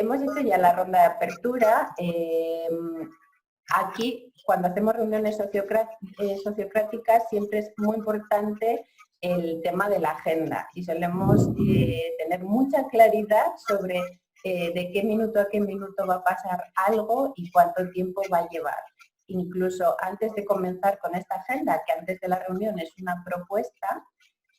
hemos hecho ya la ronda de apertura. Aquí, cuando hacemos reuniones sociocráticas, siempre es muy importante el tema de la agenda y solemos tener mucha claridad sobre de qué minuto a qué minuto va a pasar algo y cuánto tiempo va a llevar. Incluso antes de comenzar con esta agenda, que antes de la reunión es una propuesta,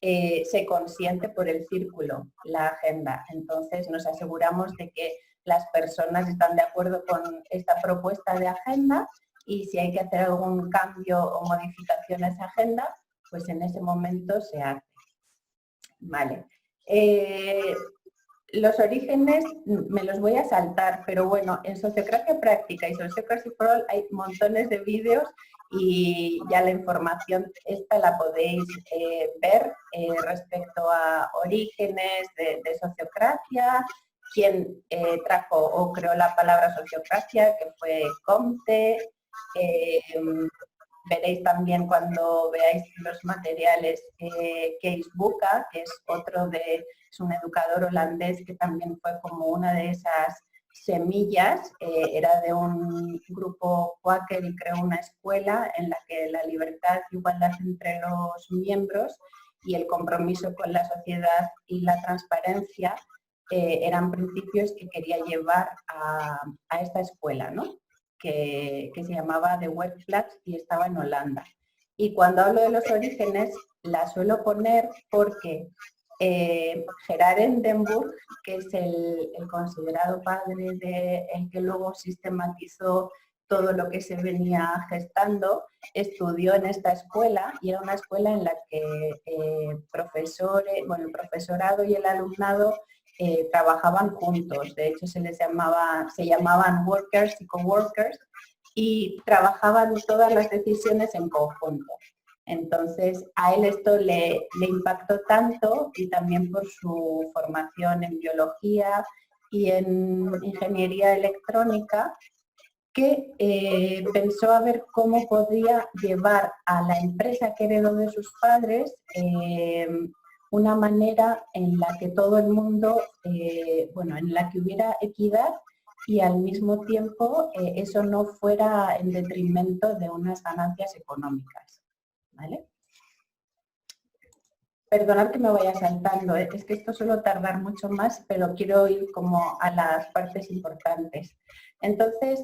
se consiente por el círculo la agenda. Entonces nos aseguramos de que las personas están de acuerdo con esta propuesta de agenda y si hay que hacer algún cambio o modificación a esa agenda, pues en ese momento se hace. Vale. Los orígenes me los voy a saltar, pero bueno, en Sociocracia Práctica y Sociocracy for All hay montones de vídeos y ya la información esta la podéis ver respecto a orígenes de sociocracia, quién trajo o creó la palabra sociocracia, que fue Comte. Veréis también cuando veáis los materiales Kees Buca, que es es un educador holandés que también fue como una de esas semillas, era de un grupo Quaker y creó una escuela en la que la libertad y igualdad entre los miembros y el compromiso con la sociedad y la transparencia eran principios que quería llevar a esta escuela, ¿no? Que se llamaba The Werkplaats y estaba en Holanda. Y cuando hablo de los orígenes, la suelo poner porque Gerard Endenburg, que es el considerado padre de el que luego sistematizó todo lo que se venía gestando, estudió en esta escuela y era una escuela en la que el profesorado y el alumnado trabajaban juntos. De hecho, se llamaban workers y coworkers y trabajaban todas las decisiones en conjunto. Entonces, a él esto le impactó tanto y también por su formación en biología y en ingeniería electrónica, que pensó a ver cómo podía llevar a la empresa que heredó de sus padres una manera en la que todo el mundo, en la que hubiera equidad y al mismo tiempo eso no fuera en detrimento de unas ganancias económicas. ¿Vale? Perdonad que me vaya saltando, es que esto suele tardar mucho más, pero quiero ir como a las partes importantes. Entonces,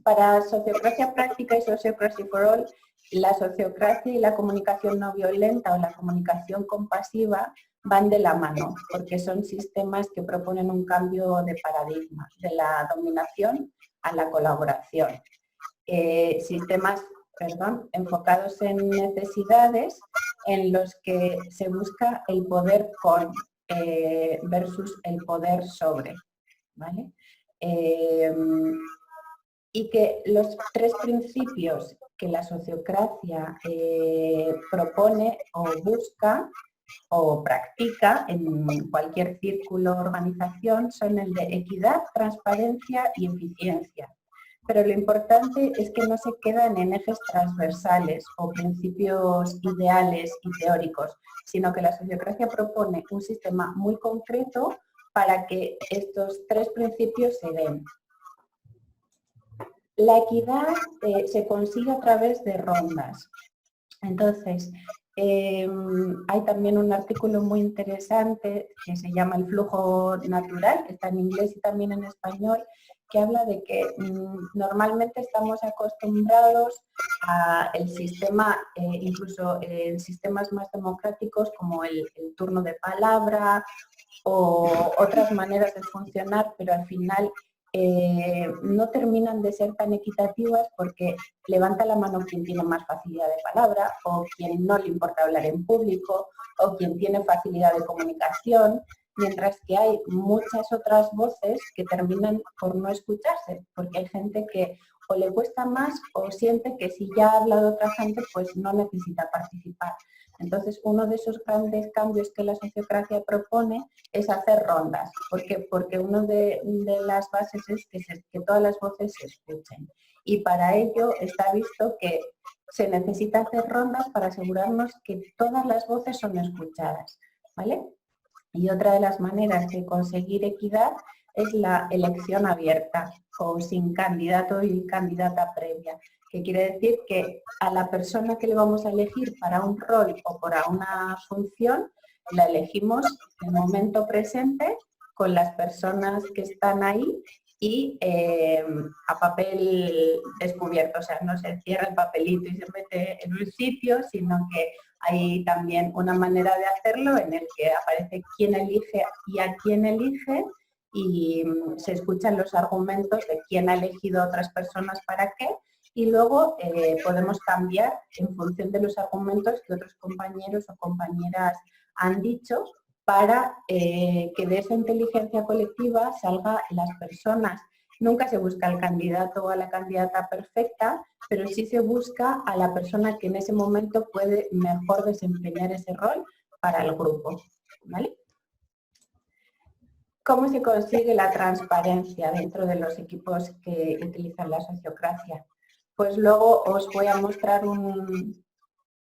para Sociocracia Práctica y Sociocracy for All, la sociocracia y la comunicación no violenta o la comunicación compasiva van de la mano, porque son sistemas que proponen un cambio de paradigma, de la dominación a la colaboración. Sistemas enfocados en necesidades en los que se busca el poder con versus el poder sobre, ¿vale? Y que los tres principios que la sociocracia propone o busca o practica en cualquier círculo o organización son el de equidad, transparencia y eficiencia. Pero lo importante es que no se quedan en ejes transversales o principios ideales y teóricos, sino que la sociocracia propone un sistema muy concreto para que estos tres principios se den. La equidad se consigue a través de rondas. Entonces, hay también un artículo muy interesante que se llama El flujo natural, que está en inglés y también en español, que habla de que normalmente estamos acostumbrados a el sistema, incluso en sistemas más democráticos como el turno de palabra o otras maneras de funcionar, pero al final no terminan de ser tan equitativas porque levanta la mano quien tiene más facilidad de palabra o quien no le importa hablar en público o quien tiene facilidad de comunicación, mientras que hay muchas otras voces que terminan por no escucharse, porque hay gente que o le cuesta más o siente que si ya ha hablado otra gente pues no necesita participar. Entonces, uno de esos grandes cambios que la sociocracia propone es hacer rondas. ¿Por qué? Porque una de las bases es que todas las voces se escuchen. Y para ello está visto que se necesita hacer rondas para asegurarnos que todas las voces son escuchadas, ¿vale? Y otra de las maneras de conseguir equidad es la elección abierta o sin candidato y candidata previa, que quiere decir que a la persona que le vamos a elegir para un rol o para una función, la elegimos en el momento presente con las personas que están ahí y a papel descubierto, o sea, no se cierra el papelito y se mete en un sitio, sino que hay también una manera de hacerlo en el que aparece quién elige y a quién elige y se escuchan los argumentos de quién ha elegido a otras personas para qué y luego podemos cambiar en función de los argumentos que otros compañeros o compañeras han dicho para que de esa inteligencia colectiva salga las personas. Nunca se busca el candidato o a la candidata perfecta, pero sí se busca a la persona que en ese momento puede mejor desempeñar ese rol para el grupo, ¿vale? ¿Cómo se consigue la transparencia dentro de los equipos que utilizan la sociocracia? Pues luego os voy a mostrar un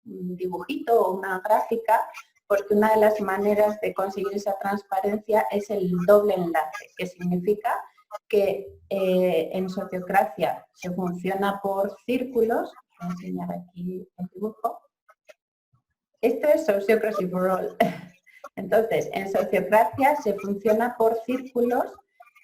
dibujito o una gráfica, porque una de las maneras de conseguir esa transparencia es el doble enlace, que significa que en sociocracia se funciona por círculos. Voy a enseñar aquí el dibujo. Esto es Sociocracy for All. Entonces, en sociocracia se funciona por círculos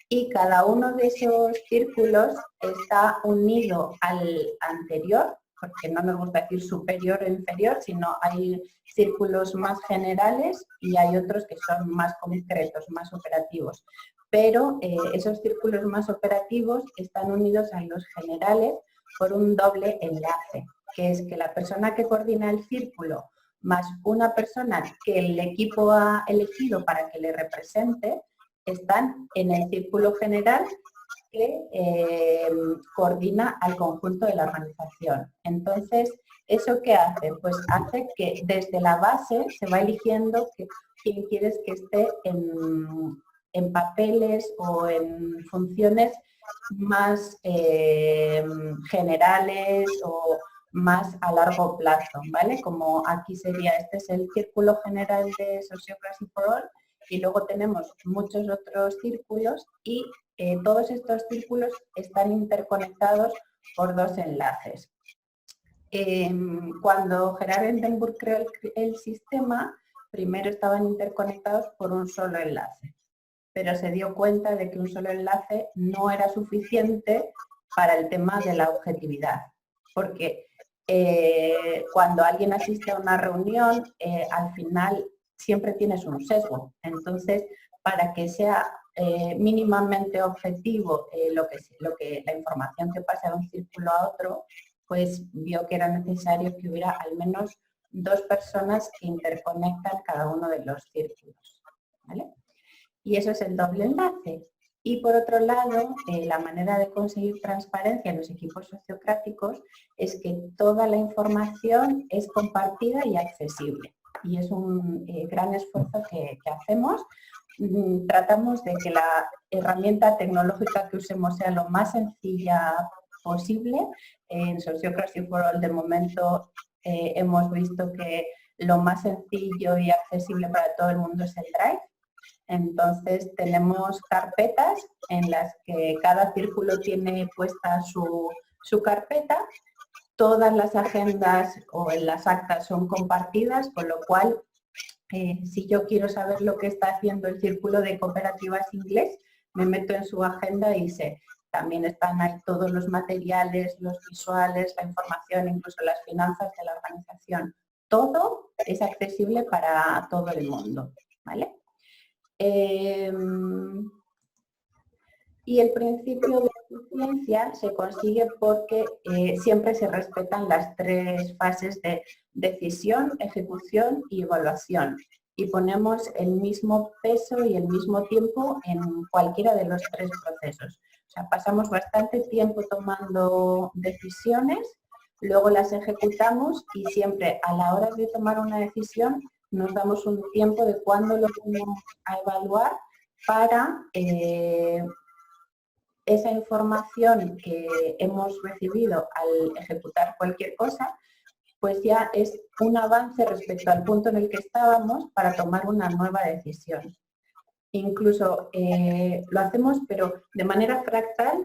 y cada uno de esos círculos está unido al anterior, porque no nos gusta decir superior o inferior, sino hay círculos más generales y hay otros que son más concretos, más operativos. Pero esos círculos más operativos están unidos a los generales por un doble enlace, que es que la persona que coordina el círculo más una persona que el equipo ha elegido para que le represente, están en el círculo general que coordina al conjunto de la organización. Entonces, ¿eso qué hace? Pues hace que desde la base se va eligiendo quién quieres que esté en papeles o en funciones más generales o más a largo plazo, ¿vale? Como aquí sería, este es el círculo general de Sociocracy for All y luego tenemos muchos otros círculos y todos estos círculos están interconectados por dos enlaces. Cuando Gerard Endenburg creó el sistema, primero estaban interconectados por un solo enlace, pero se dio cuenta de que un solo enlace no era suficiente para el tema de la objetividad, porque cuando alguien asiste a una reunión, al final siempre tienes un sesgo. Entonces, para que sea mínimamente objetivo la información que pasa de un círculo a otro, pues vio que era necesario que hubiera al menos dos personas que interconectan cada uno de los círculos, ¿vale? Y eso es el doble enlace. Y por otro lado, la manera de conseguir transparencia en los equipos sociocráticos es que toda la información es compartida y accesible. Y es un gran esfuerzo que hacemos. Tratamos de que la herramienta tecnológica que usemos sea lo más sencilla posible. En Sociocracy for All, de momento, hemos visto que lo más sencillo y accesible para todo el mundo es el Drive. Entonces tenemos carpetas en las que cada círculo tiene puesta su carpeta, todas las agendas o las actas son compartidas, con lo cual si yo quiero saber lo que está haciendo el círculo de cooperativas inglés, me meto en su agenda y sé. También están ahí todos los materiales, los visuales, la información, incluso las finanzas de la organización. Todo es accesible para todo el mundo, ¿vale? Y el principio de eficiencia se consigue porque siempre se respetan las tres fases de decisión, ejecución y evaluación. Y ponemos el mismo peso y el mismo tiempo en cualquiera de los tres procesos. O sea, pasamos bastante tiempo tomando decisiones, luego las ejecutamos y siempre a la hora de tomar una decisión nos damos un tiempo de cuándo lo vamos a evaluar para esa información que hemos recibido al ejecutar cualquier cosa, pues ya es un avance respecto al punto en el que estábamos para tomar una nueva decisión. Incluso lo hacemos, pero de manera fractal,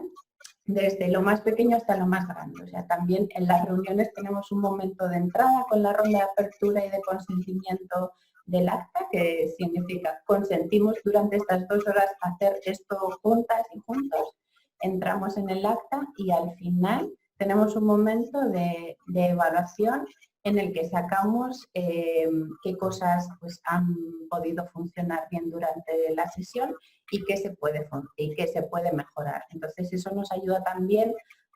desde lo más pequeño hasta lo más grande. O sea, también en las reuniones tenemos un momento de entrada con la ronda de apertura y de consentimiento del acta, que significa consentimos durante estas 2 horas hacer esto juntas y juntos, entramos en el acta y al final tenemos un momento de evaluación en el que sacamos qué cosas pues, han podido funcionar bien durante la sesión y qué se puede mejorar. Entonces eso nos ayuda también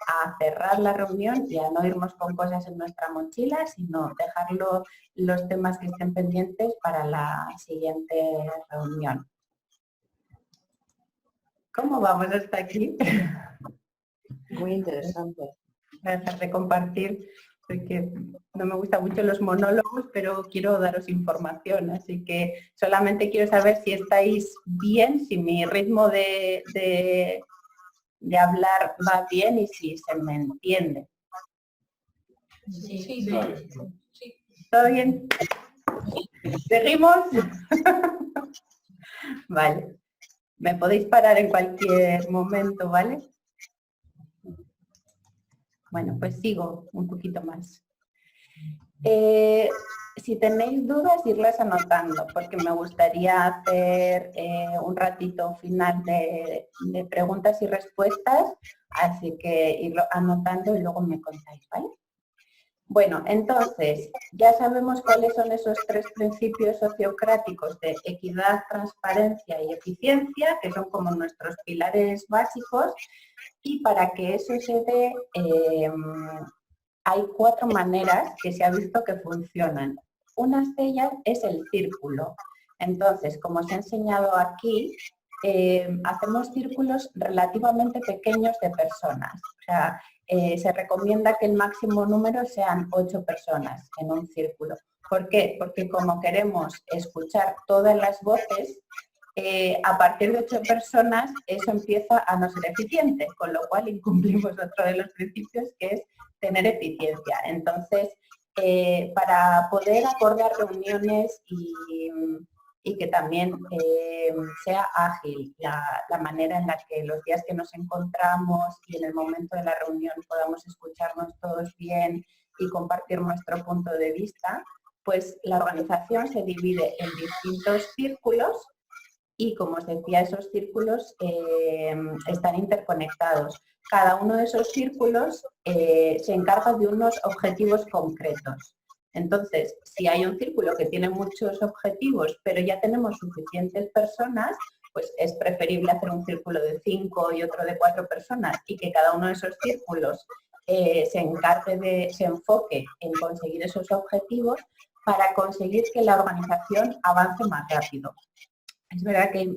a cerrar la reunión y a no irnos con cosas en nuestra mochila, sino dejarlo los temas que estén pendientes para la siguiente reunión. ¿Cómo vamos hasta aquí? Muy interesante. Voy a dejar de compartir porque no me gustan mucho los monólogos, pero quiero daros información, así que solamente quiero saber si estáis bien, si mi ritmo de hablar va bien y si se me entiende. Sí, Sí. sí. ¿Todo bien? ¿Seguimos? Vale. Me podéis parar en cualquier momento, ¿vale? Bueno, pues sigo un poquito más. Si tenéis dudas, irlas anotando, porque me gustaría hacer un ratito final de preguntas y respuestas, así que irlo anotando y luego me contáis, ¿vale? Bueno, entonces, ya sabemos cuáles son esos 3 principios sociocráticos de equidad, transparencia y eficiencia, que son como nuestros pilares básicos, y para que eso se dé, hay 4 maneras que se ha visto que funcionan. Una de ellas es el círculo. Entonces, como os he enseñado aquí, hacemos círculos relativamente pequeños de personas. O sea, se recomienda que el máximo número sean 8 personas en un círculo. ¿Por qué? Porque como queremos escuchar todas las voces, a partir de 8 personas eso empieza a no ser eficiente, con lo cual incumplimos otro de los principios que es tener eficiencia. Entonces, para poder acordar reuniones y que también sea ágil la manera en la que los días que nos encontramos y en el momento de la reunión podamos escucharnos todos bien y compartir nuestro punto de vista, pues la organización se divide en distintos círculos y, como os decía, esos círculos están interconectados. Cada uno de esos círculos se encarga de unos objetivos concretos. Entonces, si hay un círculo que tiene muchos objetivos, pero ya tenemos suficientes personas, pues es preferible hacer un círculo de 5 y otro de 4 personas y que cada uno de esos círculos se enfoque en conseguir esos objetivos para conseguir que la organización avance más rápido. Es verdad que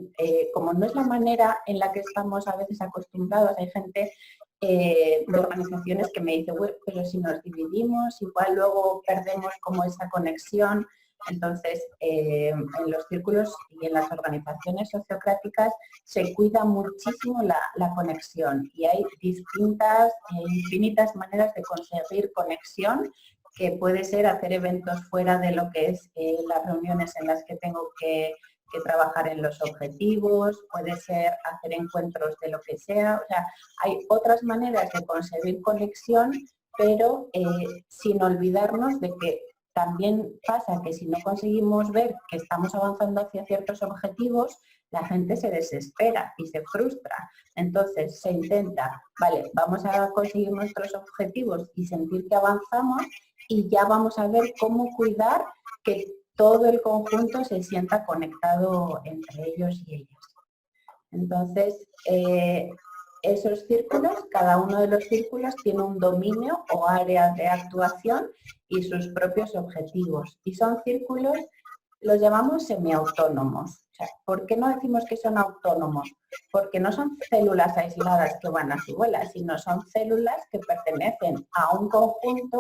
como no es la manera en la que estamos a veces acostumbrados, hay gente de organizaciones que me dice, bueno, pero si nos dividimos, igual luego perdemos como esa conexión. Entonces, en los círculos y en las organizaciones sociocráticas se cuida muchísimo la conexión y hay distintas e infinitas maneras de conseguir conexión, que puede ser hacer eventos fuera de lo que es las reuniones en las que tengo que trabajar en los objetivos, puede ser hacer encuentros de lo que sea, o sea, hay otras maneras de conseguir conexión, pero sin olvidarnos de que también pasa que si no conseguimos ver que estamos avanzando hacia ciertos objetivos, la gente se desespera y se frustra. Entonces se intenta, vale, vamos a conseguir nuestros objetivos y sentir que avanzamos y ya vamos a ver cómo cuidar que todo el conjunto se sienta conectado entre ellos y ellas. Entonces, esos círculos, cada uno de los círculos tiene un dominio o área de actuación y sus propios objetivos. Y son círculos, los llamamos semiautónomos. O sea, ¿por qué no decimos que son autónomos? Porque no son células aisladas que van a su bola, sino son células que pertenecen a un conjunto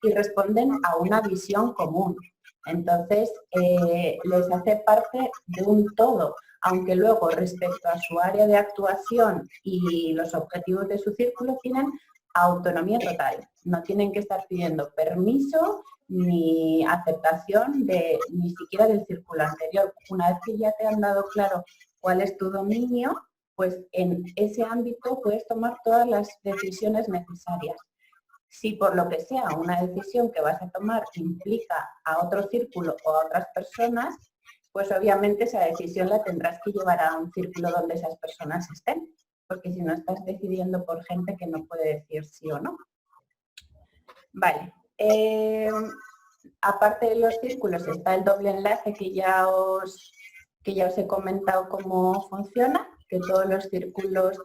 y responden a una visión común. Entonces, les hace parte de un todo, aunque luego respecto a su área de actuación y los objetivos de su círculo tienen autonomía total. No tienen que estar pidiendo permiso ni aceptación de ni siquiera del círculo anterior. Una vez que ya te han dado claro cuál es tu dominio, pues en ese ámbito puedes tomar todas las decisiones necesarias. Si por lo que sea una decisión que vas a tomar implica a otro círculo o a otras personas, pues obviamente esa decisión la tendrás que llevar a un círculo donde esas personas estén, porque si no estás decidiendo por gente que no puede decir sí o no. Vale. Aparte de los círculos está el doble enlace que ya os he comentado cómo funciona, que todos los círculos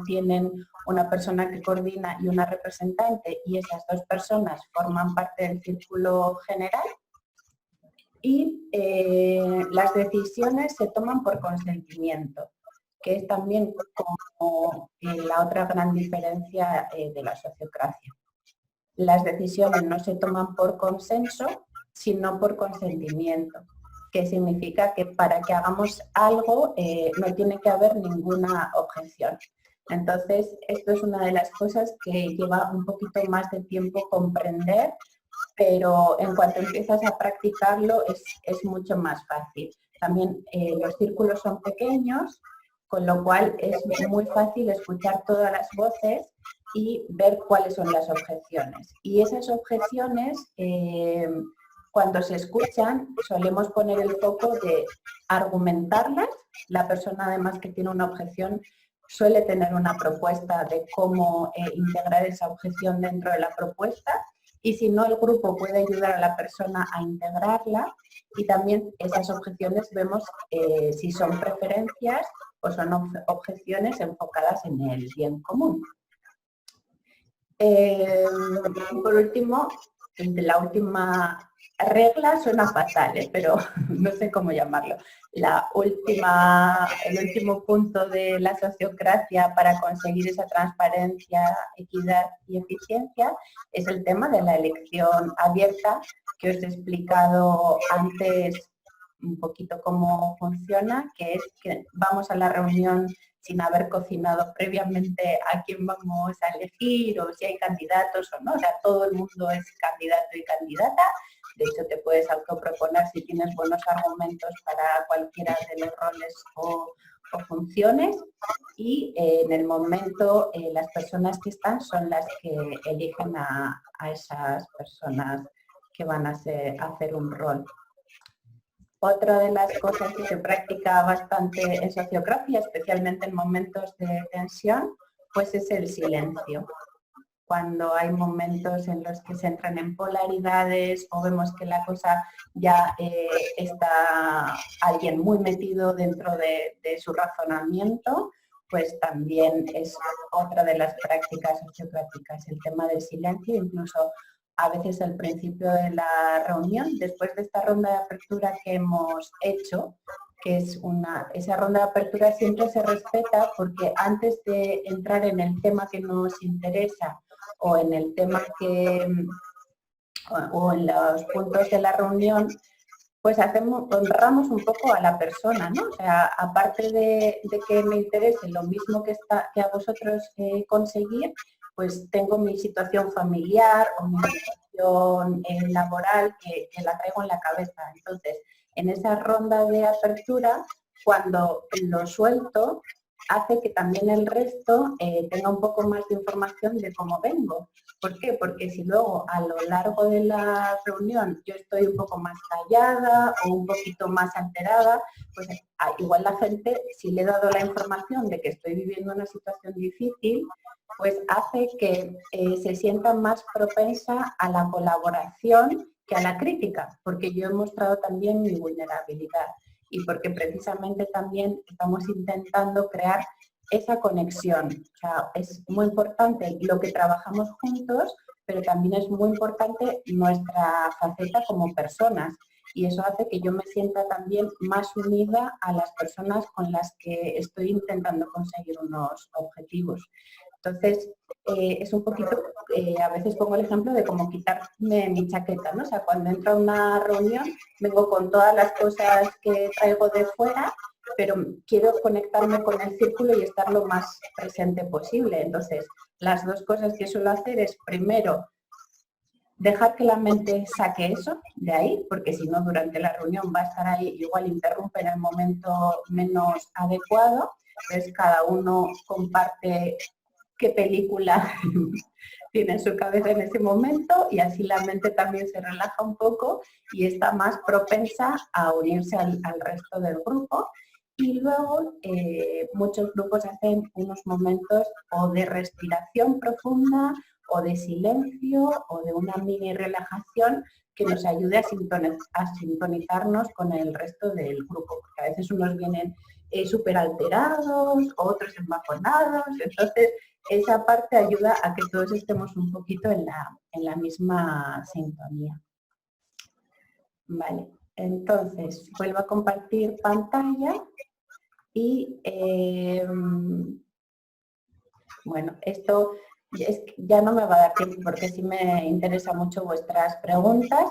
tienen una persona que coordina y una representante, y esas dos personas forman parte del círculo general. Y las decisiones se toman por consentimiento, que es también como la otra gran diferencia de la sociocracia. Las decisiones no se toman por consenso, sino por consentimiento, que significa que para que hagamos algo no tiene que haber ninguna objeción. Entonces, esto es una de las cosas que lleva un poquito más de tiempo comprender, pero en cuanto empiezas a practicarlo es mucho más fácil. También los círculos son pequeños, con lo cual es muy fácil escuchar todas las voces y ver cuáles son las objeciones. Y esas objeciones, cuando se escuchan, solemos poner el foco de argumentarlas. La persona además que tiene una objeción suele tener una propuesta de cómo integrar esa objeción dentro de la propuesta, y si no, el grupo puede ayudar a la persona a integrarla, y también esas objeciones vemos si son preferencias o son objeciones enfocadas en el bien común. Por último, la última regla suena fatal, pero no sé cómo llamarlo. El último punto de la sociocracia para conseguir esa transparencia, equidad y eficiencia es el tema de la elección abierta, que os he explicado antes un poquito cómo funciona, que es que vamos a la reunión sin haber cocinado previamente a quién vamos a elegir o si hay candidatos o no. O sea, todo el mundo es candidato y candidata. De hecho, te puedes autoproponer si tienes buenos argumentos para cualquiera de los roles o funciones, y en el momento las personas que están son las que eligen a esas personas que van a hacer un rol. Otra de las cosas que se practica bastante en sociocracia, especialmente en momentos de tensión, pues es el silencio. Cuando hay momentos en los que se entran en polaridades o vemos que la cosa ya está alguien muy metido dentro de su razonamiento, pues también es otra de las prácticas sociocráticas, el tema del silencio. Incluso a veces al principio de la reunión, después de esta ronda de apertura que hemos hecho, que es esa ronda de apertura siempre se respeta, porque antes de entrar en el tema que nos interesa o en el tema o en los puntos de la reunión, pues honramos un poco a la persona, ¿no? O sea, aparte de que me interese lo mismo que a vosotros conseguir, pues tengo mi situación familiar o mi situación laboral que la traigo en la cabeza. Entonces, en esa ronda de apertura, cuando lo suelto, hace que también el resto tenga un poco más de información de cómo vengo. ¿Por qué? Porque si luego a lo largo de la reunión yo estoy un poco más callada o un poquito más alterada, pues igual la gente, si le he dado la información de que estoy viviendo una situación difícil, pues hace que se sienta más propensa a la colaboración que a la crítica, porque yo he mostrado también mi vulnerabilidad y porque precisamente también estamos intentando crear esa conexión. O sea, es muy importante lo que trabajamos juntos, pero también es muy importante nuestra faceta como personas, y eso hace que yo me sienta también más unida a las personas con las que estoy intentando conseguir unos objetivos. Entonces, es un poquito, a veces pongo el ejemplo de cómo quitarme mi chaqueta, ¿no? O sea, cuando entro a una reunión, vengo con todas las cosas que traigo de fuera, pero quiero conectarme con el círculo y estar lo más presente posible. Entonces, las dos cosas que suelo hacer es, primero, dejar que la mente saque eso de ahí, porque si no durante la reunión va a estar ahí, igual interrumpe en el momento menos adecuado. Entonces cada uno comparte qué película tiene en su cabeza en ese momento y así la mente también se relaja un poco y está más propensa a unirse al resto del grupo. Y luego muchos grupos hacen unos momentos o de respiración profunda o de silencio o de una mini relajación que nos ayude a sintonizarnos con el resto del grupo, porque a veces unos vienen súper alterados, otros embajonados, entonces esa parte ayuda a que todos estemos un poquito en la misma sintonía. Vale, entonces vuelvo a compartir pantalla y bueno, esto ya no me va a dar tiempo porque sí me interesa mucho vuestras preguntas,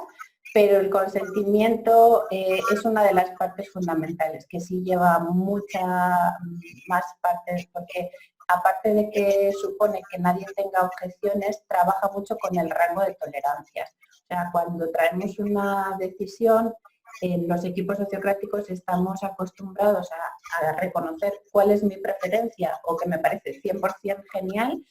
pero el consentimiento es una de las partes fundamentales, que sí lleva muchas más partes, porque aparte de que supone que nadie tenga objeciones, trabaja mucho con el rango de tolerancias. O sea, cuando traemos una decisión, en los equipos sociocráticos estamos acostumbrados a reconocer cuál es mi preferencia o que me parece 100% genial,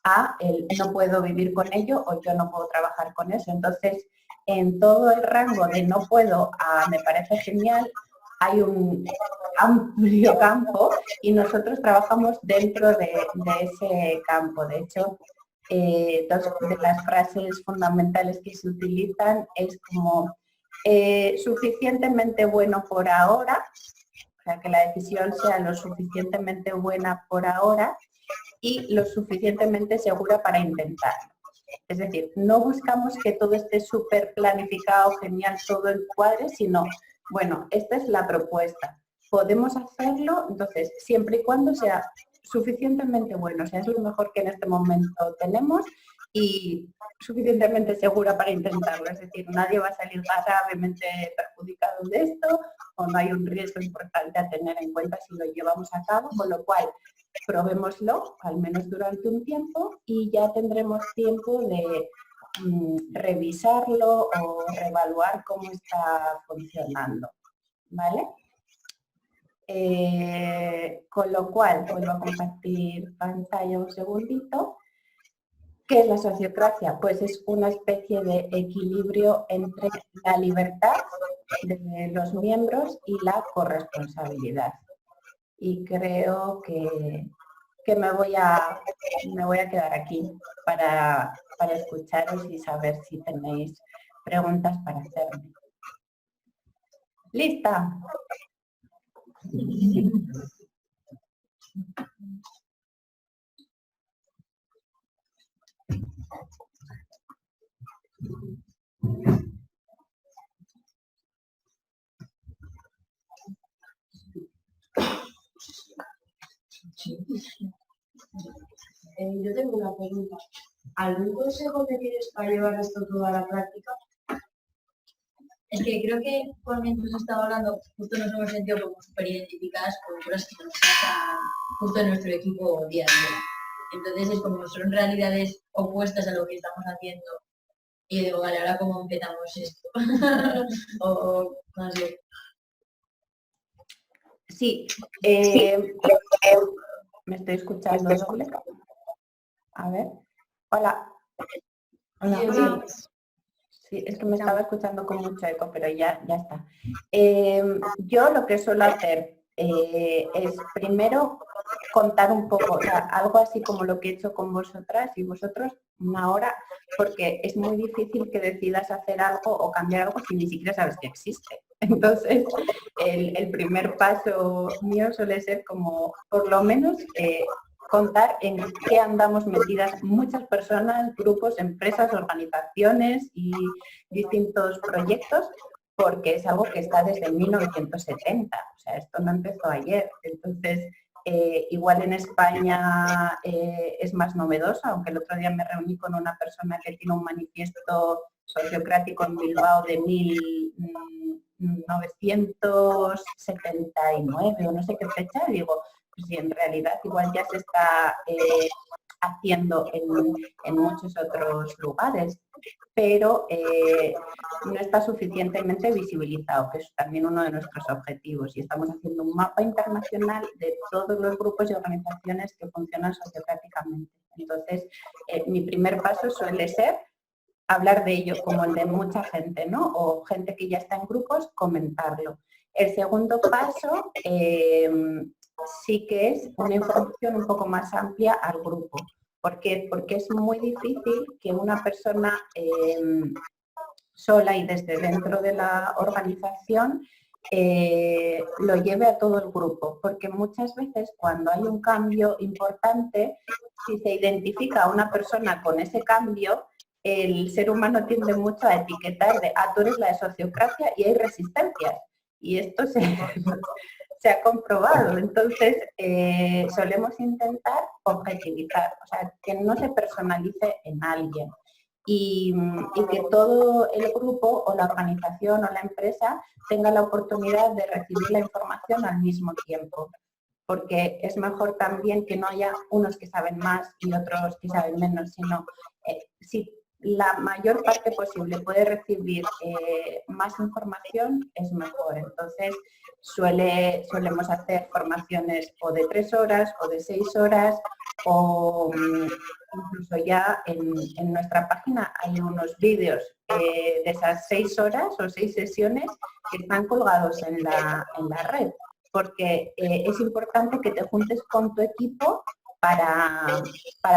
a el no puedo vivir con ello o yo no puedo trabajar con eso. Entonces, en todo el rango de no puedo a me parece genial, hay un amplio campo y nosotros trabajamos dentro de ese campo. De hecho, dos de las frases fundamentales que se utilizan es como suficientemente bueno por ahora, o sea, que la decisión sea lo suficientemente buena por ahora y lo suficientemente segura para intentarlo. Es decir, no buscamos que todo esté súper planificado, genial, todo el cuadre, sino, bueno, esta es la propuesta. Podemos hacerlo, entonces, siempre y cuando sea suficientemente bueno, o sea, es lo mejor que en este momento tenemos y suficientemente segura para intentarlo. Es decir, nadie va a salir gravemente perjudicado de esto o no hay un riesgo importante a tener en cuenta si lo llevamos a cabo, con lo cual probémoslo, al menos durante un tiempo, y ya tendremos tiempo de revisarlo o reevaluar cómo está funcionando, ¿vale? Con lo cual, vuelvo a compartir pantalla un segundito. ¿Qué es la sociocracia? Pues es una especie de equilibrio entre la libertad de los miembros y la corresponsabilidad. Y creo que me voy a quedar aquí para escucharos y saber si tenéis preguntas para hacerme. ¿Lista? Yo tengo una pregunta. ¿Algún consejo que tienes para llevar esto todo a la práctica? Es que creo que cuando incluso estaba hablando, justo nos hemos sentido como súper identificadas con cosas que nos pasan justo en nuestro equipo día a día. Entonces es como son realidades opuestas a lo que estamos haciendo. Y yo digo, vale, ahora cómo empezamos esto. o no sé. Sí, me estoy escuchando doble. A ver. Hola. Hola. Sí, es que me estaba escuchando con mucho eco, pero ya está. Yo lo que suelo hacer es primero contar un poco, o sea, algo así como lo que he hecho con vosotras y vosotros, una hora, porque es muy difícil que decidas hacer algo o cambiar algo si ni siquiera sabes que existe. Entonces, el primer paso mío suele ser como, por lo menos, contar en qué andamos metidas muchas personas, grupos, empresas, organizaciones y distintos proyectos, porque es algo que está desde 1970, o sea, esto no empezó ayer. Entonces, igual en España es más novedosa, aunque el otro día me reuní con una persona que tiene un manifiesto sociocrático en Bilbao de 1979 o no sé qué fecha, y digo, pues si en realidad igual ya se está haciendo en muchos otros lugares, pero no está suficientemente visibilizado, que es también uno de nuestros objetivos. Y estamos haciendo un mapa internacional de todos los grupos y organizaciones que funcionan sociocráticamente. Entonces, mi primer paso suele ser hablar de ello como el de mucha gente, ¿no? O gente que ya está en grupos, comentarlo. El segundo paso sí que es una información un poco más amplia al grupo. ¿Por qué? Porque es muy difícil que una persona sola y desde dentro de la organización lo lleve a todo el grupo, porque muchas veces cuando hay un cambio importante, si se identifica a una persona con ese cambio, el ser humano tiende mucho a etiquetar de, tú eres la de sociocracia y hay resistencias. Y esto se ha comprobado. Entonces, solemos intentar objetivizar, o sea, que no se personalice en alguien. Y que todo el grupo o la organización o la empresa tenga la oportunidad de recibir la información al mismo tiempo, porque es mejor también que no haya unos que saben más y otros que saben menos, sino si la mayor parte posible puede recibir más información, es mejor. Entonces, solemos hacer formaciones o de 3 horas o de 6 horas o incluso ya en nuestra página hay unos vídeos de esas 6 horas o 6 sesiones que están colgados en la red, porque es importante que te juntes con tu equipo para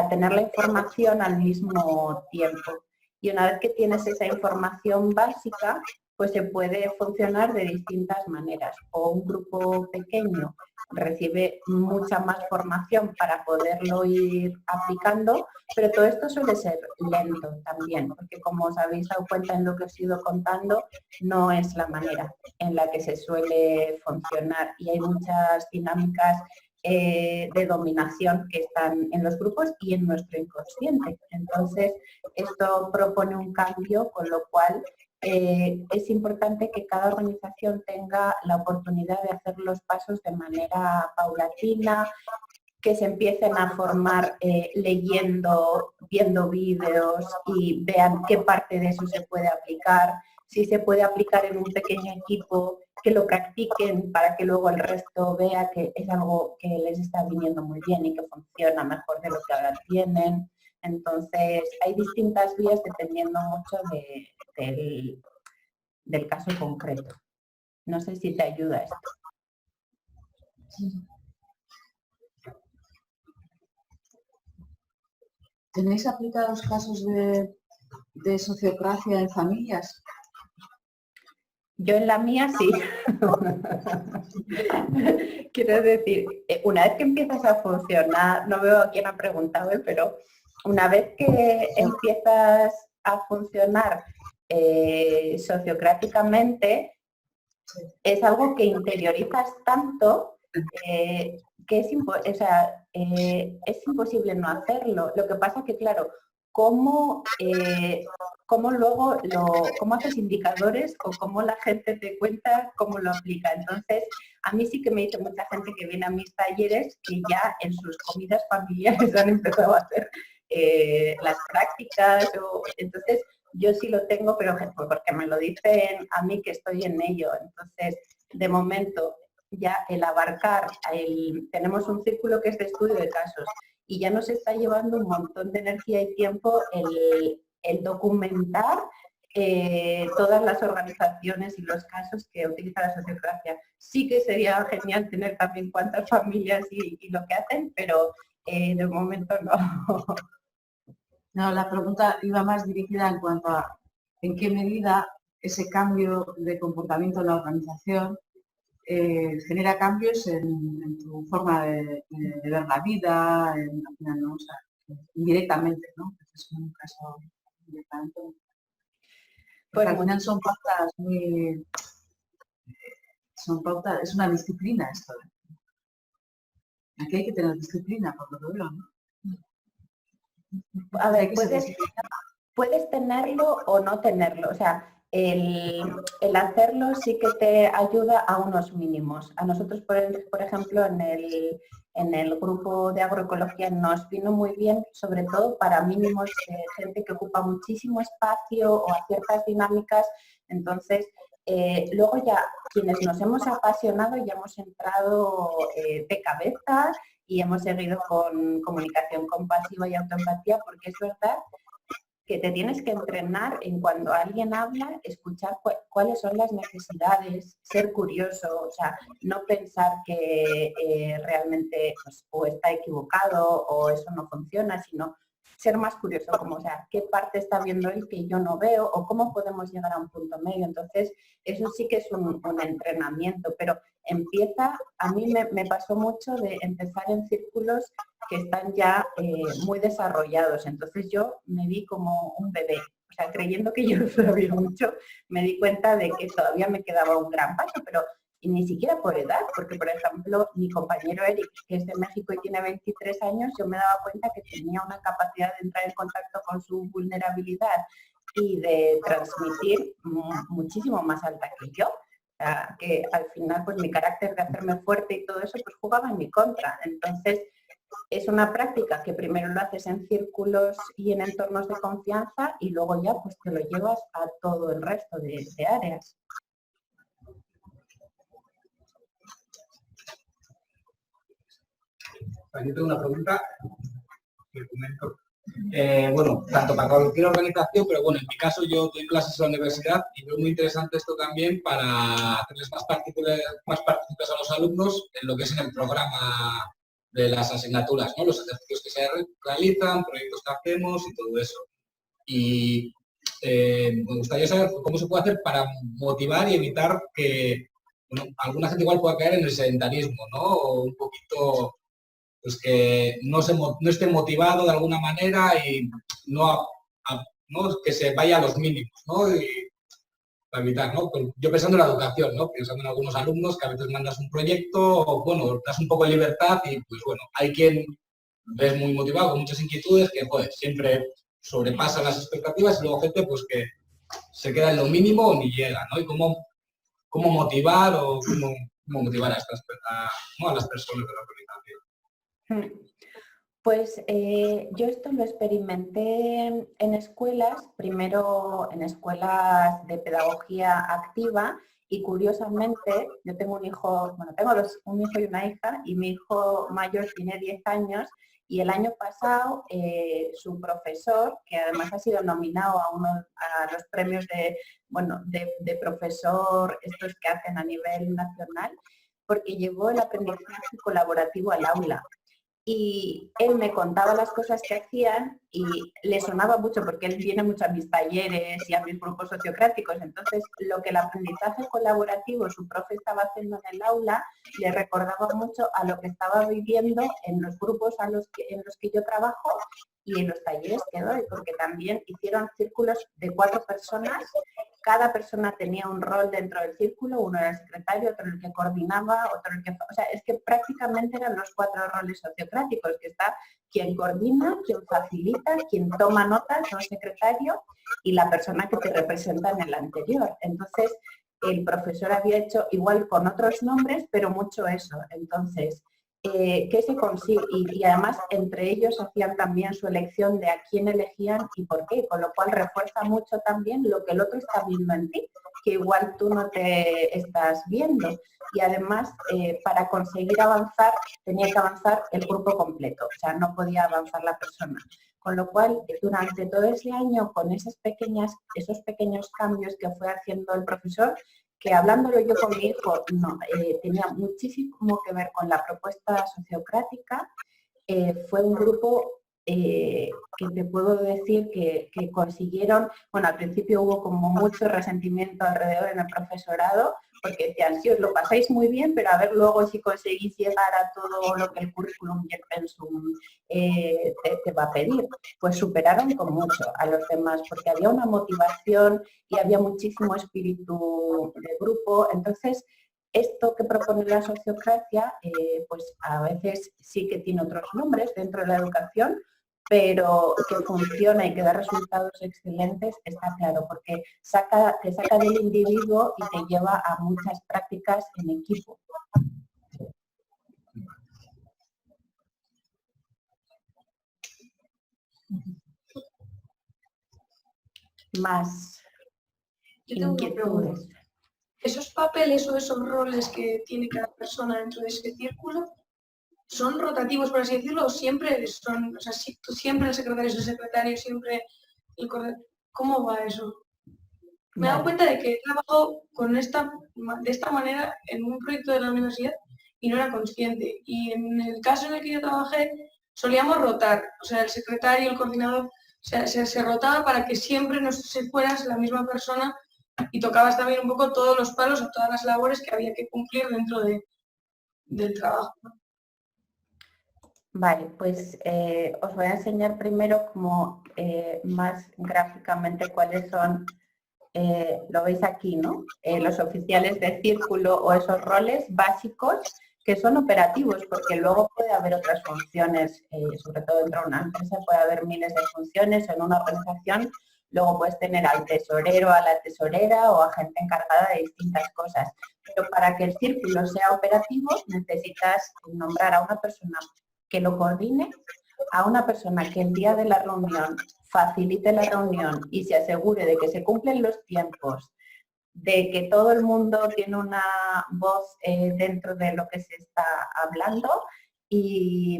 tener la información al mismo tiempo. Y una vez que tienes esa información básica, pues se puede funcionar de distintas maneras. O un grupo pequeño recibe mucha más formación para poderlo ir aplicando, pero todo esto suele ser lento también, porque como os habéis dado cuenta en lo que os he ido contando, no es la manera en la que se suele funcionar y hay muchas dinámicas de dominación que están en los grupos y en nuestro inconsciente. Entonces, esto propone un cambio, con lo cual es importante que cada organización tenga la oportunidad de hacer los pasos de manera paulatina, que se empiecen a formar leyendo, viendo vídeos y vean qué parte de eso se puede aplicar, si se puede aplicar en un pequeño equipo, que lo practiquen para que luego el resto vea que es algo que les está viniendo muy bien y que funciona mejor de lo que ahora tienen. Entonces, hay distintas vías dependiendo mucho del caso concreto. No sé si te ayuda esto. ¿Tenéis aplicados casos de sociocracia en familias? Yo en la mía sí. Quiero decir, una vez que empiezas a funcionar, no veo a quién ha preguntado, pero una vez que empiezas a funcionar sociocráticamente, es algo que interiorizas tanto que es imposible no hacerlo. Lo que pasa que, claro, ¿cómo luego cómo haces indicadores o cómo la gente te cuenta cómo lo aplica? Entonces, a mí sí que me dice mucha gente que viene a mis talleres que ya en sus comidas familiares han empezado a hacer las prácticas. Entonces, yo sí lo tengo, pero porque me lo dicen a mí que estoy en ello. Entonces, de momento, ya el abarcar, tenemos un círculo que es de estudio de casos y ya nos está llevando un montón de energía y tiempo el documentar todas las organizaciones y los casos que utiliza la sociocracia. Sí que sería genial tener también cuántas familias y lo que hacen, pero de momento no. No, la pregunta iba más dirigida en cuanto a en qué medida ese cambio de comportamiento en la organización genera cambios en tu forma de ver la vida, ¿no? O sea, indirectamente, ¿no? Es un caso directamente. Pues al final son pautas muy... es una disciplina esto. Aquí hay que tener disciplina, por lo que veo, ¿no? A ver, puedes tenerlo o no tenerlo. O sea, el hacerlo sí que te ayuda a unos mínimos. A nosotros, por ejemplo, en el grupo de agroecología nos vino muy bien, sobre todo para mínimos de gente que ocupa muchísimo espacio o a ciertas dinámicas. Entonces, luego ya quienes nos hemos apasionado ya hemos entrado de cabeza y hemos seguido con comunicación compasiva y autoempatía, porque es verdad que te tienes que entrenar en cuando alguien habla, escuchar cuáles son las necesidades, ser curioso, o sea, no pensar que realmente pues, o está equivocado o eso no funciona, sino ser más curioso, como, o sea, qué parte está viendo él que yo no veo o cómo podemos llegar a un punto medio. Entonces, eso sí que es un entrenamiento, pero empieza, a mí me pasó mucho de empezar en círculos que están ya muy desarrollados. Entonces yo me vi como un bebé, o sea, creyendo que yo sabía mucho, me di cuenta de que todavía me quedaba un gran paso, pero y ni siquiera por edad, porque por ejemplo mi compañero Eric, que es de México y tiene 23 años, yo me daba cuenta que tenía una capacidad de entrar en contacto con su vulnerabilidad y de transmitir muchísimo más alta que yo. O sea, que al final pues mi carácter de hacerme fuerte y todo eso pues jugaba en mi contra. Entonces es una práctica que primero lo haces en círculos y en entornos de confianza y luego ya pues te lo llevas a todo el resto de áreas. Yo tengo una pregunta que comento. Bueno, tanto para cualquier organización, pero bueno, en mi caso yo doy clases en la universidad y veo muy interesante esto también para hacerles más partícipes a los alumnos en lo que es en el programa de las asignaturas, ¿no? Los ejercicios que se realizan, proyectos que hacemos y todo eso. Y me gustaría saber cómo se puede hacer para motivar y evitar que, bueno, alguna gente igual pueda caer en el sedentarismo, ¿no? O un poquito, pues que no esté motivado de alguna manera y no que se vaya a los mínimos, ¿no? Y para evitar, ¿no? Pues yo pensando en la educación, ¿no? Pensando en algunos alumnos que a veces mandas un proyecto, bueno, das un poco de libertad y pues bueno, hay quien ves muy motivado, con muchas inquietudes, que joder, siempre sobrepasan las expectativas y luego gente pues que se queda en lo mínimo o ni llega, ¿no? Y cómo motivar o cómo motivar a las personas de la organización. Pues yo esto lo experimenté en escuelas, primero en escuelas de pedagogía activa y curiosamente yo tengo un hijo, bueno, tengo un hijo y una hija y mi hijo mayor tiene 10 años y el año pasado su profesor, que además ha sido nominado a los premios de profesor, estos que hacen a nivel nacional, porque llevó el aprendizaje colaborativo al aula. Y él me contaba las cosas que hacían y le sonaba mucho porque él viene mucho a mis talleres y a mis grupos sociocráticos. Entonces, lo que el aprendizaje colaborativo su profe estaba haciendo en el aula le recordaba mucho a lo que estaba viviendo en los grupos en los que yo trabajo y en los talleres que doy, porque también hicieron círculos de 4 personas. Cada persona tenía un rol dentro del círculo, uno era el secretario, otro el que coordinaba, otro el que... O sea, es que prácticamente eran los 4 roles sociocráticos, que está quien coordina, quien facilita, quien toma notas, el secretario, y la persona que te representa en el anterior. Entonces, el profesor había hecho igual con otros nombres, pero mucho eso. Entonces, ¿qué se consigue? Y además entre ellos hacían también su elección de a quién elegían y por qué, con lo cual refuerza mucho también lo que el otro está viendo en ti, que igual tú no te estás viendo. Y además, para conseguir avanzar, tenía que avanzar el grupo completo, o sea, no podía avanzar la persona. Con lo cual, durante todo ese año, con esos pequeños cambios que fue haciendo el profesor, que hablándolo yo con mi hijo tenía muchísimo que ver con la propuesta sociocrática, fue un grupo que te puedo decir que consiguieron, bueno, al principio hubo como mucho resentimiento alrededor en el profesorado, porque decían, sí, os lo pasáis muy bien, pero a ver luego si conseguís llegar a todo lo que el currículum y el pensum te va a pedir. Pues superaron con mucho a los demás, porque había una motivación y había muchísimo espíritu de grupo. Entonces, esto que propone la sociocracia, pues a veces sí que tiene otros nombres dentro de la educación, pero que funciona y que da resultados excelentes está claro, porque te saca del individuo y te lleva a muchas prácticas en equipo. Más Yo tengo una pregunta. inquietudes. ¿Esos papeles o esos roles que tiene cada persona dentro de ese círculo son rotativos, por así decirlo, o siempre son, o sea, siempre el secretario es el secretario, siempre el coordinador? ¿Cómo va eso? Me he dado cuenta de que he trabajado de esta manera en un proyecto de la universidad y no era consciente. Y en el caso en el que yo trabajé, solíamos rotar, o sea, el secretario, el coordinador, se rotaba para que siempre no se fueras la misma persona y tocabas también un poco todos los palos o todas las labores que había que cumplir dentro del trabajo. Vale, pues os voy a enseñar primero como más gráficamente cuáles son, lo veis aquí, ¿no? Los oficiales de círculo o esos roles básicos que son operativos, porque luego puede haber otras funciones, sobre todo dentro de una empresa puede haber miles de funciones, en una organización luego puedes tener al tesorero, a la tesorera o a gente encargada de distintas cosas. Pero para que el círculo sea operativo necesitas nombrar a una persona que lo coordine, a una persona que el día de la reunión facilite la reunión y se asegure de que se cumplen los tiempos, de que todo el mundo tiene una voz dentro de lo que se está hablando y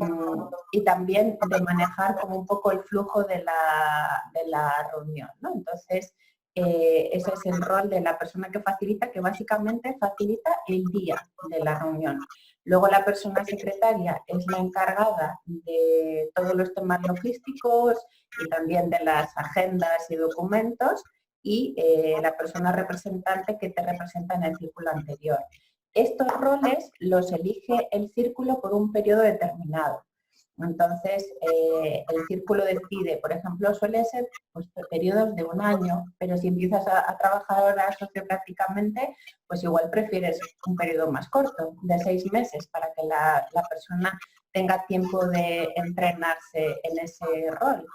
también de manejar como un poco el flujo de la reunión, ¿no? Entonces, ese es el rol de la persona que facilita, que básicamente facilita el día de la reunión. Luego la persona secretaria es la encargada de todos los temas logísticos y también de las agendas y documentos, y la persona representante que te representa en el círculo anterior. Estos roles los elige el círculo por un periodo determinado. Entonces, el círculo decide, por ejemplo, suele ser pues, periodos de un año, pero si empiezas a trabajar ahora socioprácticamente, pues igual prefieres un periodo más corto, de 6 meses, para que la persona tenga tiempo de entrenarse en ese rol.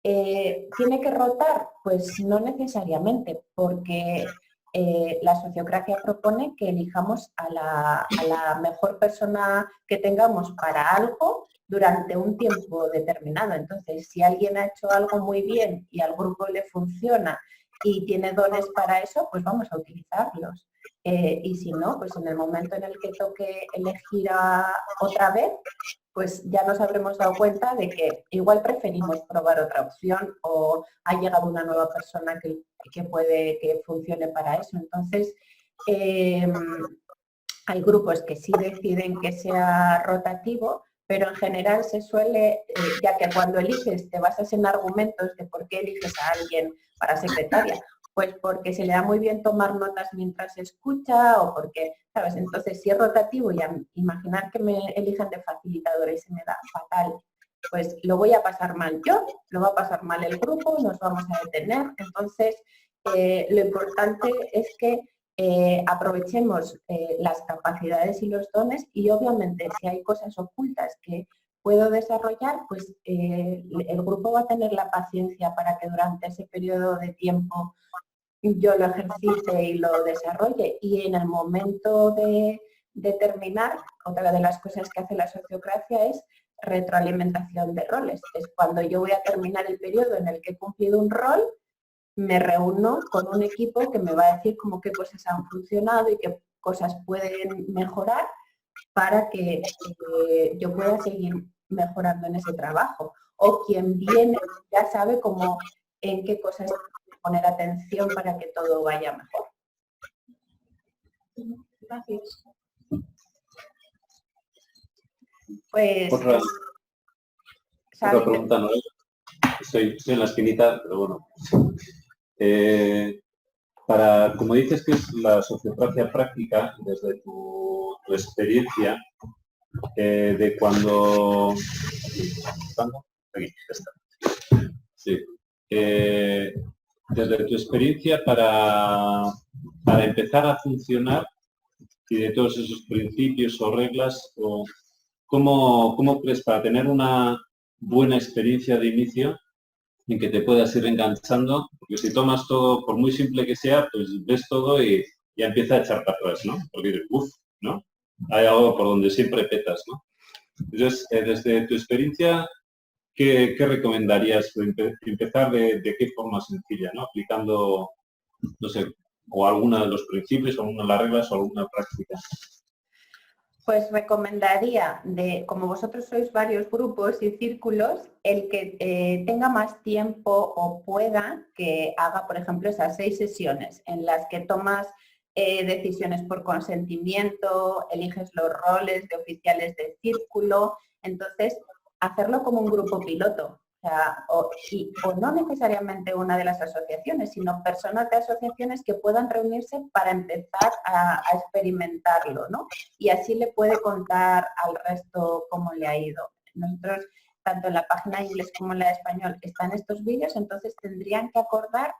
¿Tiene que rotar? Pues no necesariamente, porque la sociocracia propone que elijamos a la mejor persona que tengamos para algo durante un tiempo determinado. Entonces, si alguien ha hecho algo muy bien y al grupo le funciona y tiene dones para eso, pues vamos a utilizarlos. Y si no, pues en el momento en el que toque elegir otra vez, pues ya nos habremos dado cuenta de que igual preferimos probar otra opción o ha llegado una nueva persona que puede que funcione para eso. Entonces, hay grupos que sí deciden que sea rotativo, pero en general se suele, ya que cuando eliges te basas en argumentos de por qué eliges a alguien para secretaria, pues porque se le da muy bien tomar notas mientras escucha o porque, ¿sabes? Entonces, si es rotativo y imaginar que me elijan de facilitadora y se me da fatal, pues lo voy a pasar mal yo, lo va a pasar mal el grupo, nos vamos a detener. Entonces, lo importante es que aprovechemos las capacidades y los dones y obviamente si hay cosas ocultas que puedo desarrollar, pues el grupo va a tener la paciencia para que durante ese periodo de tiempo yo lo ejercite y lo desarrolle. Y en el momento de terminar, otra de las cosas que hace la sociocracia es retroalimentación de roles. Es cuando yo voy a terminar el periodo en el que he cumplido un rol, me reúno con un equipo que me va a decir cómo qué cosas han funcionado y qué cosas pueden mejorar para que yo pueda seguir mejorando en ese trabajo. O quien viene ya sabe cómo, en qué cosas poner atención para que todo vaya mejor. Gracias. Pues, otra pregunta, ¿no? Estoy en la esquinita, pero bueno. Como dices que es la sociocracia práctica, desde tu experiencia, de cuando... Aquí está. Sí. Desde tu experiencia para empezar a funcionar y de todos esos principios o reglas, ¿cómo crees para tener una buena experiencia de inicio en que te puedas ir enganchando, porque si tomas todo, por muy simple que sea, pues ves todo y ya empieza a echar para atrás, ¿no? Porque dices, uff, ¿no? Hay algo por donde siempre petas, ¿no? Entonces, desde tu experiencia, ¿qué recomendarías? Empezar de qué forma sencilla, ¿no? Aplicando, no sé, o alguna de los principios, o alguna de las reglas, o alguna práctica. Pues recomendaría, como vosotros sois varios grupos y círculos, el que tenga más tiempo o pueda que haga, por ejemplo, esas 6 sesiones en las que tomas decisiones por consentimiento, eliges los roles de oficiales de círculo, entonces hacerlo como un grupo piloto. O sea, o no necesariamente una de las asociaciones, sino personas de asociaciones que puedan reunirse para empezar a experimentarlo, ¿no? Y así le puede contar al resto cómo le ha ido. Nosotros, tanto en la página de inglés como en la de español, están estos vídeos, entonces tendrían que acordar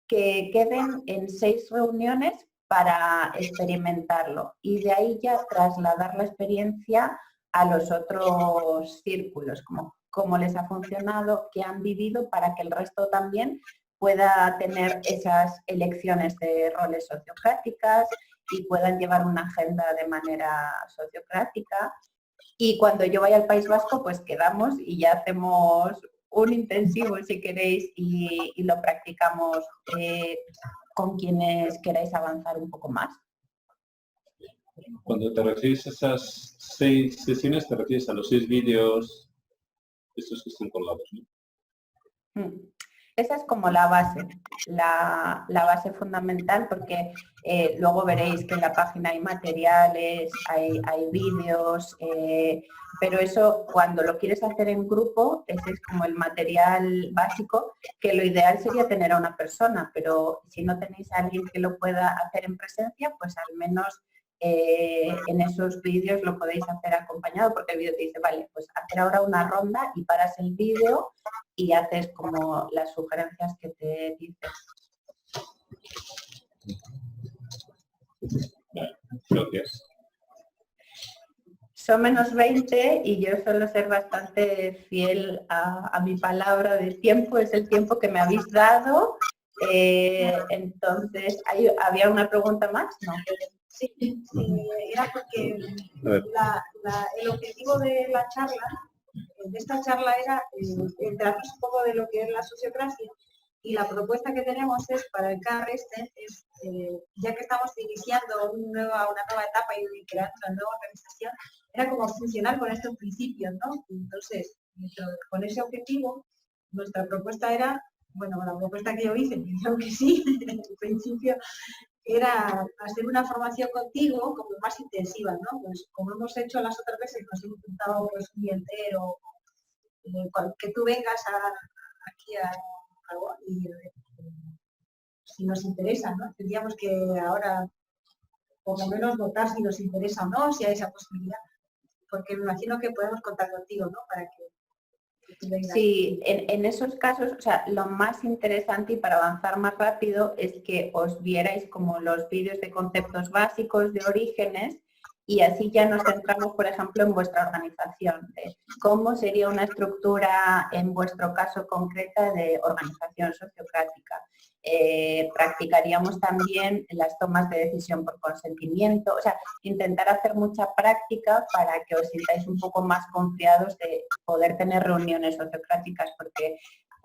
que queden en 6 reuniones para experimentarlo y de ahí ya trasladar la experiencia a los otros círculos, como cómo les ha funcionado, qué han vivido, para que el resto también pueda tener esas elecciones de roles sociocráticas y puedan llevar una agenda de manera sociocrática. Y cuando yo vaya al País Vasco, pues quedamos y ya hacemos un intensivo, si queréis, y lo practicamos con quienes queráis avanzar un poco más. Cuando te refieres a esas 6 sesiones, te refieres a los 6 vídeos estos que están colgados, ¿no? Esa es como la base fundamental, porque luego veréis que en la página hay materiales, hay vídeos, pero eso cuando lo quieres hacer en grupo, ese es como el material básico, que lo ideal sería tener a una persona, pero si no tenéis a alguien que lo pueda hacer en presencia, pues al menos en esos vídeos lo podéis hacer acompañado, porque el vídeo te dice, vale, pues hacer ahora una ronda y paras el vídeo y haces como las sugerencias que te dice. Gracias. Son menos 20 y yo suelo ser bastante fiel a mi palabra de tiempo, es el tiempo que me habéis dado. Entonces, ¿había una pregunta más? No. Sí, era porque el objetivo de la charla, de esta charla, era enterarnos un poco de lo que es la sociocracia, y la propuesta que tenemos es para el CAR es, ya que estamos iniciando una nueva etapa y creando una nueva organización, era como funcionar con estos principios, ¿no? Entonces, con ese objetivo, nuestra propuesta era, bueno, la propuesta que yo hice, creo que sí, en principio, era hacer una formación contigo como más intensiva, ¿no? Pues como hemos hecho las otras veces, nos hemos juntado pues un día entero, que tú vengas aquí a algo y si nos interesa, ¿no? Tendríamos que ahora por lo menos votar si nos interesa o no, si hay esa posibilidad, porque me imagino que podemos contar contigo, ¿no? Para que Sí, en esos casos, o sea, lo más interesante y para avanzar más rápido es que os vierais como los vídeos de conceptos básicos, de orígenes, y así ya nos centramos, por ejemplo, en vuestra organización, de cómo sería una estructura, en vuestro caso concreta, de organización sociocrática. Practicaríamos también las tomas de decisión por consentimiento, o sea, intentar hacer mucha práctica para que os sintáis un poco más confiados de poder tener reuniones sociocráticas, porque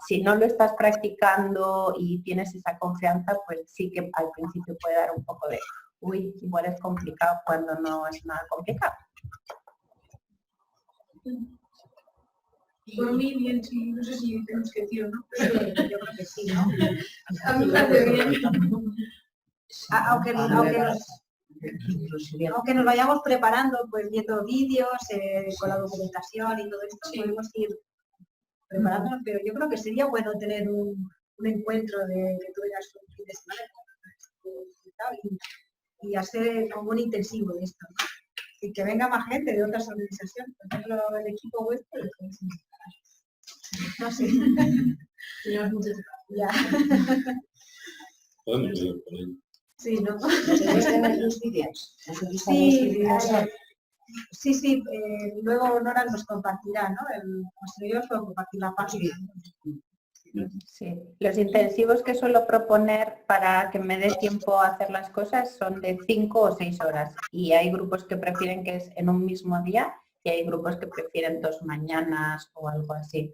si no lo estás practicando y tienes esa confianza, pues sí que al principio puede dar un poco de uy, igual es complicado cuando no es nada complicado. Por mí bien, sí, no sé si tenemos que decir o no, pero yo creo que sí, ¿no? A mí me hace bien. Aunque nos vayamos preparando, pues viendo vídeos, con la documentación y todo esto, podemos ir preparándonos, pero yo creo que sería bueno tener un encuentro de que tú vengas un fin de semana y hacer como un intensivo de esto, ¿no? Y que venga más gente de otras organizaciones, por ejemplo, el equipo vuestro, no sé. Tenemos mucho Ya. Podemos ir por ahí. Sí, ¿no? ¿Tenéis los vídeos? Sí, Sí, luego Nora nos compartirá, ¿no? El posterior puedo compartir la página. Sí. Los intensivos que suelo proponer para que me dé tiempo a hacer las cosas son de 5 o 6 horas y hay grupos que prefieren que es en un mismo día y hay grupos que prefieren 2 mañanas o algo así.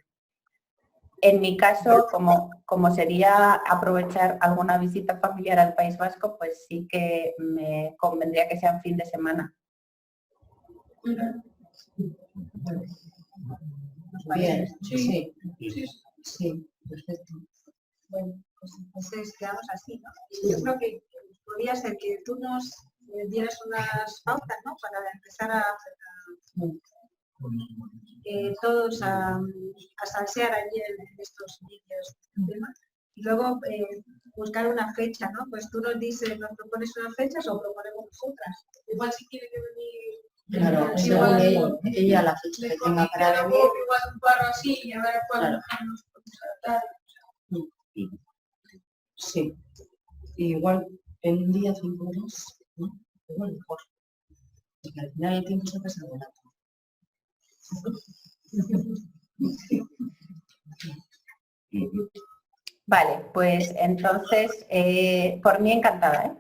En mi caso, como sería aprovechar alguna visita familiar al País Vasco, pues sí que me convendría que sea en fin de semana. Bien, Sí. Sí, perfecto. Bueno, pues entonces quedamos así, ¿no? Yo creo que podría ser que tú nos dieras unas pautas, ¿no? Para empezar a todos a salsear allí en estos vídeos de tema. Y luego buscar una fecha, ¿no? Pues tú nos dices, nos propones unas fechas o proponemos nosotras. Igual si quiere que venir. Claro, Igual, ella la fecha que tenga para venir. Igual un paro así y a ver cuándo nos podemos adaptar. Sí. Igual en un día 5 horas, ¿no? Igual mejor. Porque al final el tiempo se pasa volando. Vale, pues entonces, por mí encantada,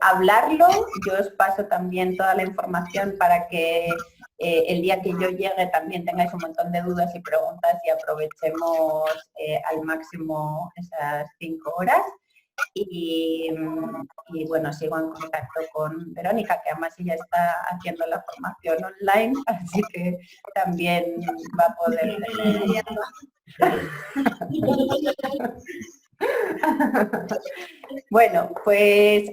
hablarlo, yo os paso también toda la información para que el día que yo llegue también tengáis un montón de dudas y preguntas y aprovechemos al máximo esas 5 horas. Y bueno, sigo en contacto con Verónica, que además ella está haciendo la formación online, así que también va a poder tener... Bueno, pues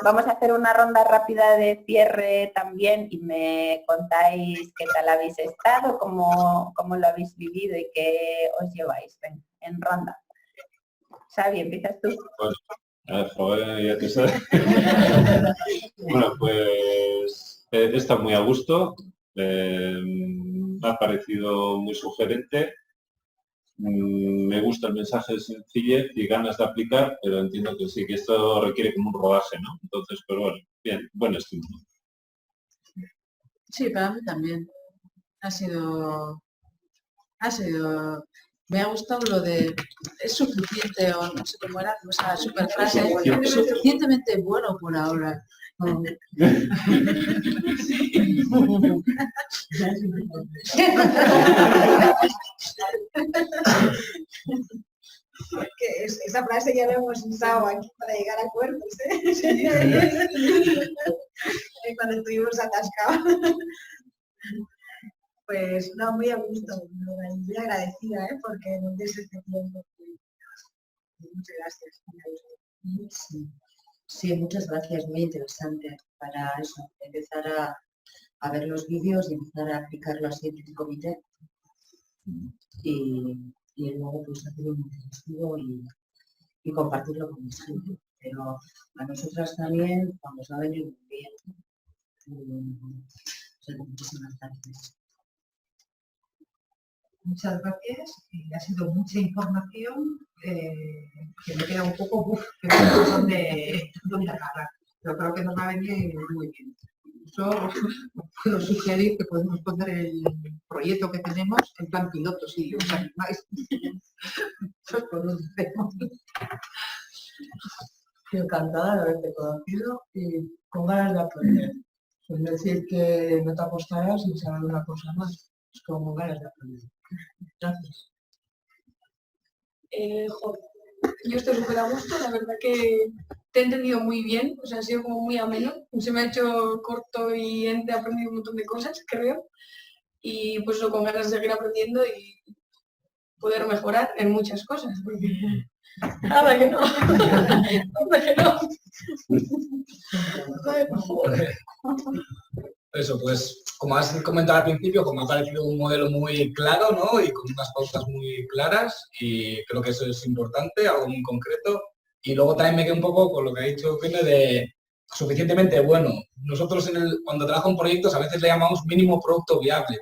vamos a hacer una ronda rápida de cierre también y me contáis qué tal habéis estado, cómo lo habéis vivido y qué os lleváis. Ven, en ronda. Xavi, empiezas tú. Bueno, joder, ya tú sabes. Bueno, pues he estado muy a gusto. Me ha parecido muy sugerente. Me gusta el mensaje de sencillez y ganas de aplicar, pero entiendo que sí, que esto requiere como un rodaje, ¿no? Entonces, pero bueno, bien, buen estímulo. Sí, para mí también. Ha sido, me ha gustado lo de es suficiente o no sé cómo era, esa super frase, suficientemente bueno por ahora. Esa frase ya la hemos usado aquí para llegar a acuerdos, cuando estuvimos atascados. Pues no, muy a gusto, muy agradecida porque nos des este tiempo. Muchas gracias. Sí, muchas gracias, muy interesante para eso, empezar a ver los vídeos y empezar a aplicarlo así en el comité y luego pues hacer un intensivo y compartirlo con mis gente. Pero a nosotras también nos va a venir muy bien. Muchísimas gracias. Muchas gracias. Ha sido mucha información que me queda un poco donde agarrar. Pero creo que nos va a venir muy bien. Yo puedo sugerir que podemos poner el proyecto que tenemos en plan piloto, si os animáis. Eso por un tema. Encantada de haberte conocido y con ganas de aprender. Es decir, que no te apostarás sin saber una cosa más. Es con ganas de aprender. Gracias. Yo estoy súper a gusto, la verdad que te he entendido muy bien, o sea, ha sido como muy ameno, se me ha hecho corto y he aprendido un montón de cosas, creo, y pues eso, con ganas de seguir aprendiendo y poder mejorar en muchas cosas, porque nada que no, nada que no. Eso, pues, como has comentado al principio, como ha parecido un modelo muy claro, ¿no? Y con unas pautas muy claras, y creo que eso es importante, algo muy concreto. Y luego también me quedé un poco con lo que ha dicho Pene de suficientemente bueno. Nosotros cuando trabajo en proyectos a veces le llamamos mínimo producto viable,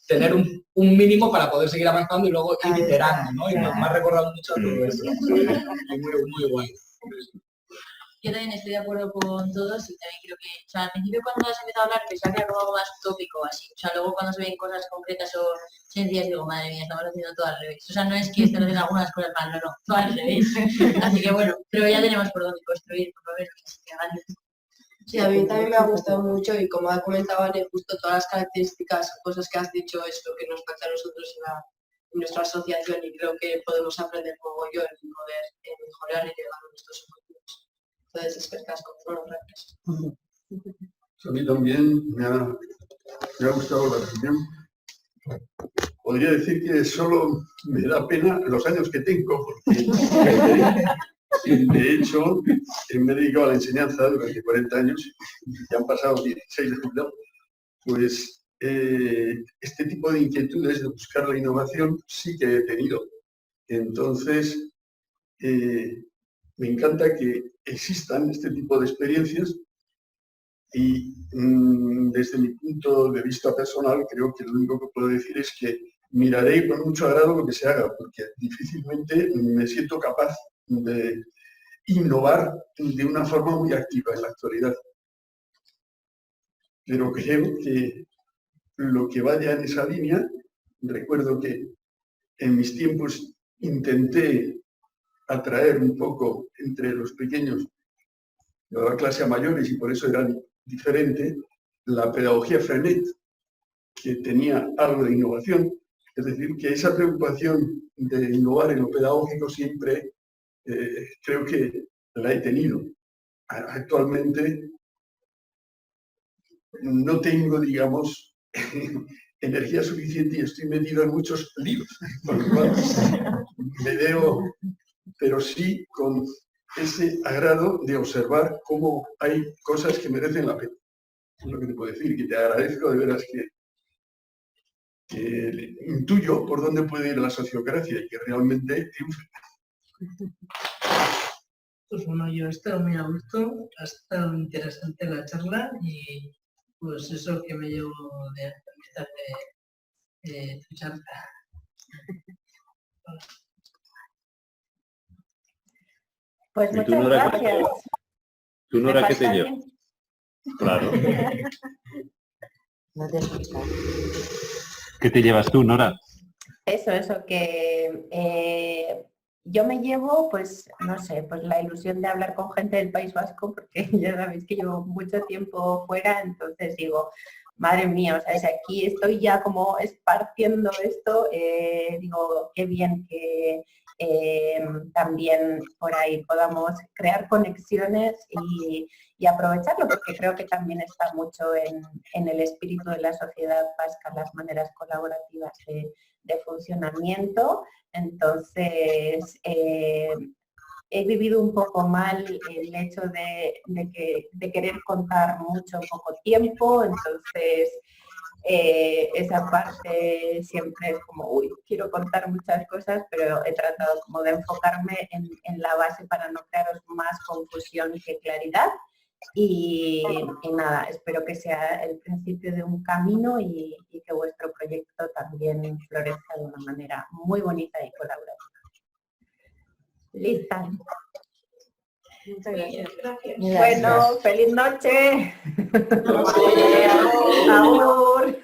tener un mínimo para poder seguir avanzando y luego ir iterando, ¿no? Y me ha recordado mucho a todo eso. Muy, muy guay. Yo también estoy de acuerdo con todos y también creo que, o sea, al principio cuando has empezado a hablar pensaba que era como algo más utópico así, o sea, luego cuando se ven cosas concretas o sencillas digo, madre mía, estamos haciendo todo al revés, o sea, no es que estén haciendo algunas cosas mal, no, todo al revés, así que bueno, pero ya tenemos por dónde construir, por lo menos, así que gracias. Sí, a mí también me ha gustado mucho y como ha comentado Anne, justo todas las características o cosas que has dicho es lo que nos falta a nosotros en nuestra asociación y creo que podemos aprender como yo en poder mejorar y llegar a nuestros objetivos. Entonces, esperas con gracias. A mí también me ha gustado la reunión. Podría decir que solo me da pena los años que tengo, porque de hecho me he dedicado a la enseñanza durante 40 años y han pasado 16 de jubilado. Pues este tipo de inquietudes de buscar la innovación sí que he tenido. Entonces, me encanta que existan este tipo de experiencias y desde mi punto de vista personal creo que lo único que puedo decir es que miraré con mucho agrado lo que se haga, porque difícilmente me siento capaz de innovar de una forma muy activa en la actualidad. Pero creo que lo que vaya en esa línea, recuerdo que en mis tiempos intenté atraer un poco entre los pequeños de la clase a mayores y por eso era diferente la pedagogía Freinet, que tenía algo de innovación. Es decir, que esa preocupación de innovar en lo pedagógico siempre creo que la he tenido. Actualmente no tengo, digamos, energía suficiente y estoy metido en muchos líos, por lo cual me debo, pero sí con ese agrado de observar cómo hay cosas que merecen la pena. Es lo que te puedo decir, que te agradezco de veras que intuyo por dónde puede ir la sociocracia y que realmente triunfe. Pues bueno, yo he estado muy a gusto, ha estado interesante la charla y pues eso que me llevo de tu charla. Pues ¿Y tú, muchas Nora, gracias. ¿Tú, Nora, ¿Me qué te falta llevas? alguien? Claro. No te escuchas. ¿Qué te llevas tú, Nora? Eso, que yo me llevo, pues, no sé, pues la ilusión de hablar con gente del País Vasco, porque ya sabéis que llevo mucho tiempo fuera, entonces digo, madre mía, o sea, si aquí estoy ya como esparciendo esto, digo, qué bien que también por ahí podamos crear conexiones y aprovecharlo, porque creo que también está mucho en el espíritu de la sociedad vasca, las maneras colaborativas de funcionamiento. Entonces, he vivido un poco mal el hecho de querer contar mucho en poco tiempo, entonces esa parte siempre es como, uy, quiero contar muchas cosas, pero he tratado como de enfocarme en la base para no crearos más confusión que claridad. Y nada, espero que sea el principio de un camino y que vuestro proyecto también florezca de una manera muy bonita y colaborativa. Lista. Muchas gracias. Bueno, feliz noche. Agur.